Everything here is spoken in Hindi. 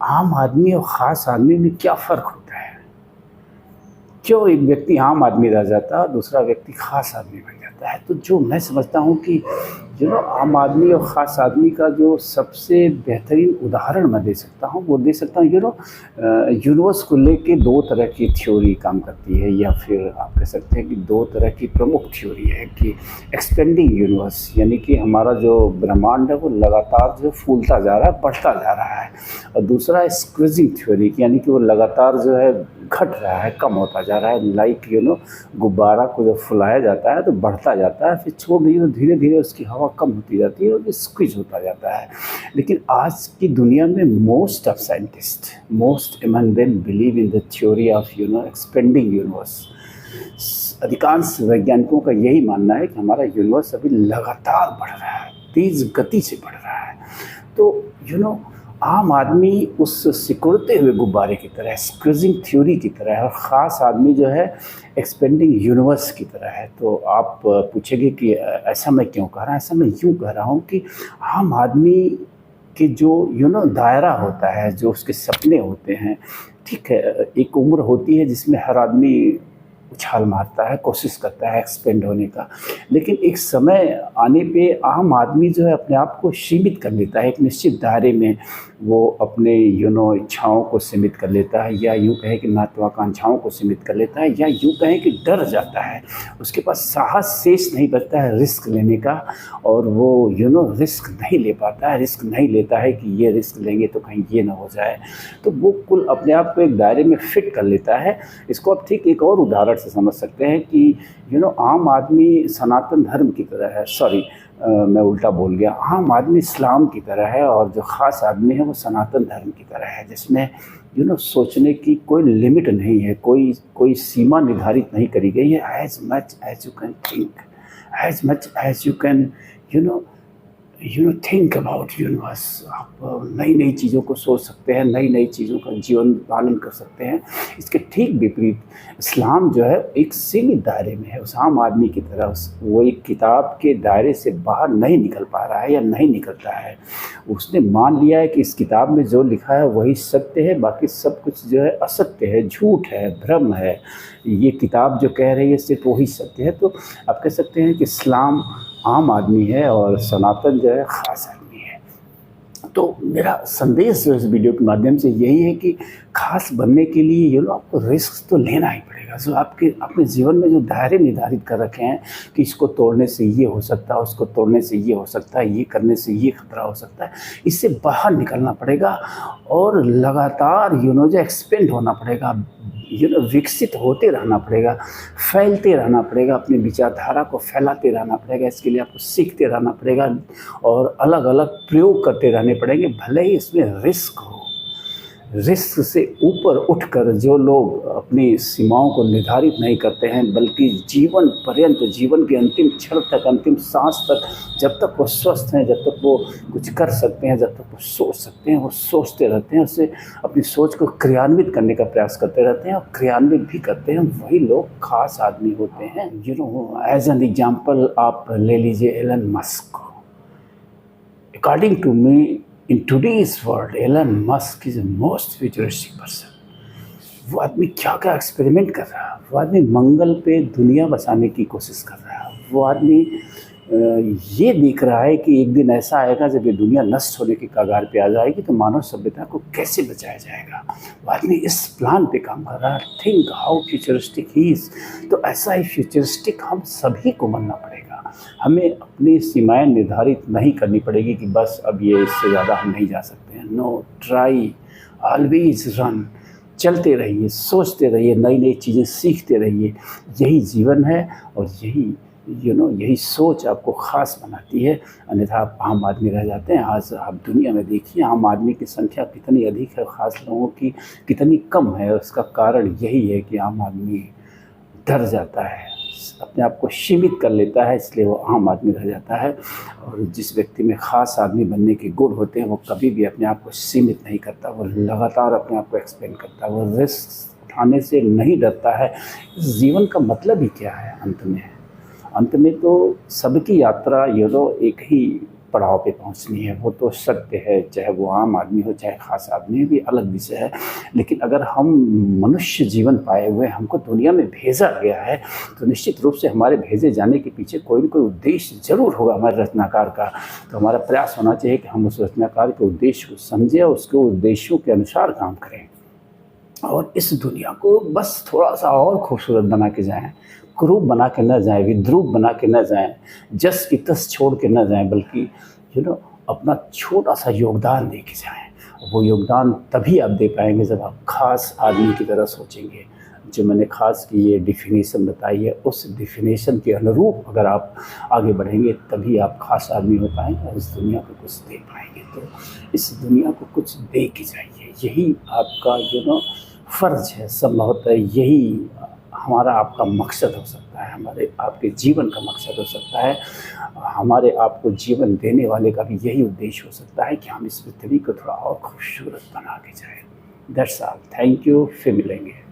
आम आदमी और ख़ास आदमी में क्या फ़र्क होता है? क्यों एक व्यक्ति आम आदमी रह जाता है और दूसरा व्यक्ति ख़ास आदमी बन जाता है? तो जो मैं समझता हूँ कि आम आदमी और ख़ास आदमी का जो सबसे बेहतरीन उदाहरण मैं दे सकता हूँ, वो दे सकता हूँ यूनिवर्स को लेके 2 तरह की थ्योरी काम करती है, या फिर आप कह सकते हैं कि 2 तरह की प्रमुख थ्योरी है कि एक्सपेंडिंग यूनिवर्स, यानी कि हमारा जो ब्रह्मांड है वो लगातार जो फूलता जा रहा है, बढ़ता जा रहा है। और दूसरा है स्क्वीजिंग थ्योरी, यानी कि वो लगातार जो है घट रहा है, कम होता जा रहा है। लाइक गुब्बारा को जब फुलाया जाता है तो बढ़ता जाता है, फिर छोड़ दीजिए तो धीरे धीरे उसकी हवा कम होती जाती है और ये स्क्वीज होता जाता है। लेकिन आज की दुनिया में most of scientist, most among them believe in the theory of expanding universe. अधिकांश वैज्ञानिकों का यही मानना है कि हमारा यूनिवर्स अभी लगातार बढ़ रहा है, तेज गति से बढ़ रहा है। तो आम आदमी उस सिकुड़ते हुए गुब्बारे की तरह है, स्क्वीजिंग थ्योरी की तरह है, और ख़ास आदमी जो है एक्सपेंडिंग यूनिवर्स की तरह है। तो आप पूछेंगे कि ऐसा मैं क्यों कह रहा हूँ? ऐसा मैं यूँ कह रहा हूँ कि आम आदमी के जो दायरा होता है, जो उसके सपने होते हैं, ठीक है, एक उम्र होती है जिसमें हर आदमी उछाल मारता है, कोशिश करता है एक्सपेंड होने का। लेकिन एक समय आने पे आम आदमी जो है अपने आप को सीमित कर लेता है, एक निश्चित दायरे में वो अपने इच्छाओं को सीमित कर लेता है, या यूँ कहें कि महत्वाकांक्षाओं को सीमित कर लेता है, या यूँ कहें कि डर जाता है। उसके पास साहस शेष नहीं बचता है रिस्क लेने का, और वो रिस्क नहीं ले पाता है, रिस्क नहीं लेता है कि ये रिस्क लेंगे तो कहीं ये ना हो जाए। तो वो कुल अपने आप को एक दायरे में फिट कर लेता है। इसको आप ठीक एक और उदाहरण से समझ सकते हैं कि आम आदमी सनातन धर्म की तरह है, सॉरी मैं उल्टा बोल गया, आम आदमी इस्लाम की तरह है, और जो ख़ास आदमी है वो सनातन धर्म की तरह है, जिसमें सोचने की कोई लिमिट नहीं है, कोई सीमा निर्धारित नहीं करी गई है। As much as you can think, as much as you can think about universe. आप नई नई चीज़ों को सोच सकते हैं, नई नई चीज़ों का जीवन पालन कर सकते हैं। इसके ठीक विपरीत इस्लाम जो है एक सीमित दायरे में है, उस आम आदमी की तरह वो एक किताब के दायरे से बाहर नहीं निकल पा रहा है या नहीं निकलता है। उसने मान लिया है कि इस किताब में जो लिखा है वही सत्य है, बाकी सब कुछ जो है असत्य है, झूठ है, भ्रम है। ये किताब जो कह रही है सिर्फ वही सत्य है। तो आप कह सकते हैं कि इस्लाम आम आदमी है और सनातन जो है ख़ास आदमी है। तो मेरा संदेश जो इस वीडियो के माध्यम से यही है कि ख़ास बनने के लिए आपको रिस्क तो लेना ही पड़ेगा। जो आपके अपने जीवन में जो दायरे निर्धारित कर रखे हैं कि इसको तोड़ने से ये हो सकता है, उसको तोड़ने से ये हो सकता है, ये करने से ये खतरा हो सकता है, इससे बाहर निकलना पड़ेगा और लगातार जो एक्सपेंड होना पड़ेगा, विकसित होते रहना पड़ेगा, फैलते रहना पड़ेगा, अपनी विचारधारा को फैलाते रहना पड़ेगा। इसके लिए आपको सीखते रहना पड़ेगा और अलग अलग प्रयोग करते रहने पड़ेंगे, भले ही इसमें रिस्क हो। रिस्क से ऊपर उठकर जो लोग अपनी सीमाओं को निर्धारित नहीं करते हैं, बल्कि जीवन पर्यंत, जीवन के अंतिम क्षण तक, अंतिम सांस तक, जब तक वो स्वस्थ हैं, जब तक वो कुछ कर सकते हैं, जब तक वो सोच सकते हैं, वो सोचते रहते हैं, उससे अपनी सोच को क्रियान्वित करने का प्रयास करते रहते हैं और क्रियान्वित भी करते हैं, वही लोग खास आदमी होते हैं। एज एन एग्जाम्पल आप ले लीजिए एलन मस्क को। According to me, in today's world, Elon Musk is the most futuristic person। वो आदमी क्या क्या एक्सपेरिमेंट कर रहा है, वो आदमी मंगल पे दुनिया बसाने की कोशिश कर रहा है, वो आदमी ये देख रहा है कि एक दिन ऐसा आएगा जब ये दुनिया नष्ट होने के कगार पे आ जाएगी तो मानव सभ्यता को कैसे बचाया जाएगा। वो आदमी इस प्लान पे काम कर रहा है। Think how futuristic he is. तो ऐसा ही फ्यूचरिस्टिक हम सभी को बनना पड़ेगा। हमें अपनी सीमाएं निर्धारित नहीं करनी पड़ेगी कि बस अब ये इससे ज़्यादा हम नहीं जा सकते हैं। No, try, always run. चलते रहिए, सोचते रहिए, नई नई चीज़ें सीखते रहिए। यही जीवन है और यही सोच आपको ख़ास बनाती है, अन्यथा आप आम आदमी रह जाते हैं। आज आप दुनिया में देखिए आम आदमी की संख्या कितनी अधिक है, ख़ास लोगों की कितनी कम है। उसका कारण यही है कि आम आदमी डर जाता है, अपने आप को सीमित कर लेता है, इसलिए वो आम आदमी रह जाता है। और जिस व्यक्ति में ख़ास आदमी बनने के गुण होते हैं वो कभी भी अपने आप को सीमित नहीं करता, वो लगातार अपने आप को एक्सपेंड करता है, वो रिस्क उठाने से नहीं डरता है। जीवन का मतलब ही क्या है अंत में तो सबकी यात्रा एक ही पड़ाव पे पहुंचनी है। वो तो सत्य है, चाहे वो आम आदमी हो चाहे ख़ास आदमी, भी अलग विषय है। लेकिन अगर हम मनुष्य जीवन पाए हुए, हमको दुनिया में भेजा गया है, तो निश्चित रूप से हमारे भेजे जाने के पीछे कोई न कोई उद्देश्य जरूर होगा हमारे रचनाकार का। तो हमारा प्रयास होना चाहिए कि हम उस रचनाकार के उद्देश्य को समझें और उसके उद्देश्यों के अनुसार काम करें, और इस दुनिया को बस थोड़ा सा और खूबसूरत बना के जाएं, क्रूप बना के न जाएं, विद्रूप बना के न जाएं, जस की तस छोड़ के न जाएं, बल्कि अपना छोटा सा योगदान दे के जाएं। वो योगदान तभी आप दे पाएंगे जब आप खास आदमी की तरह सोचेंगे। जो मैंने खास की ये डिफिनीशन बताई है, उस डिफिनीशन के अनुरूप अगर आप आगे बढ़ेंगे तभी आप खास आदमी हो पाएंगे और इस दुनिया को कुछ दे पाएंगे। तो इस दुनिया को कुछ दे के जाइए, यही आपका फ़र्ज़ है। संभवतः यही हमारा आपका मकसद हो सकता है, हमारे आपके जीवन का मकसद हो सकता है। हमारे आपको जीवन देने वाले का भी यही उद्देश्य हो सकता है कि हम इस पृथ्वी को थोड़ा और खूबसूरत बना के जाएं। That's all. Thank you. फिर मिलेंगे।